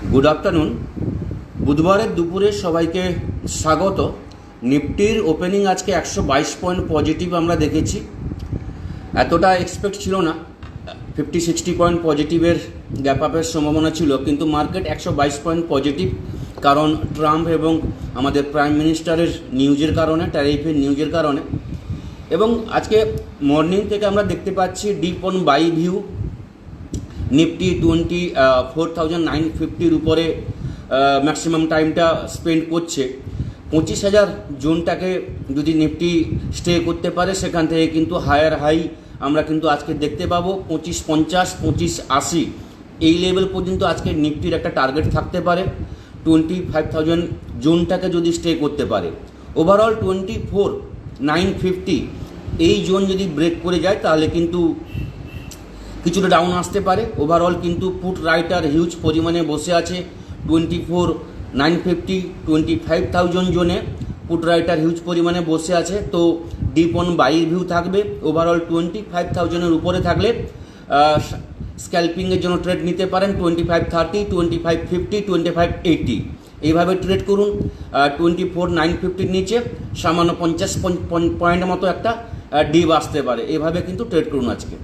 Good afternoon. বুধবারের দুপুরে সবাইকে স্বাগত। নিফটির ওপেনিং আজকে 122 পয়েন্ট পজিটিভ আমরা দেখেছি। এতটা এক্সপেক্ট ছিল না, 50-60 পয়েন্ট পজিটিভের গ্যাপ আপের সম্ভাবনা ছিল, কিন্তু মার্কেট 122 পয়েন্ট পজিটিভ, কারণ ট্রাম্প এবং আমাদের প্রাইম মিনিস্টারের নিউজের কারণে, ট্যারিফের নিউজের কারণে। এবং আজকে মর্নিং থেকে আমরা দেখতে পাচ্ছি dip on buy view. Nifty 24,950 উপরে ম্যাক্সিমাম টাইমটা স্পেন্ড করছে। 25,000 জোনটাকে যদি নিফটি স্টে করতে পারে, সেখান থেকে কিন্তু হায়ার হাই আমরা কিন্তু আজকে দেখতে পাবো। 2550, 2580 এই লেভেল পর্যন্ত আজকে নিফটির একটা টার্গেট থাকতে পারে। 25,000 জোনটাকে যদি স্টে করতে পারে, ওভারঅল 24,950 এই জোন যদি ব্রেক করে যায়, তাহলে কিন্তু কিছুটা ডাউন আসতে পারে। ওভারঅল কিন্তু পুট রাইটার হিউজ পরিমাণে বসে আছে 24,950, 25,000 জোনে পুট রাইটার হিউজ পরিমাণে বসে আছে। তো ডিপ অন বাইর ভিউ থাকবে। ওভারঅল 25,000-এর উপরে থাকলে স্ক্যাল্পিংয়ের জন্য ট্রেড নিতে পারেন। 2530, 2550, 2580 এইভাবে ট্রেড করুন। 24,950 নিচে সামান্য 50 পয়েন্টের মতো একটা ডিপ আসতে পারে। এভাবে কিন্তু ট্রেড করুন আজকে।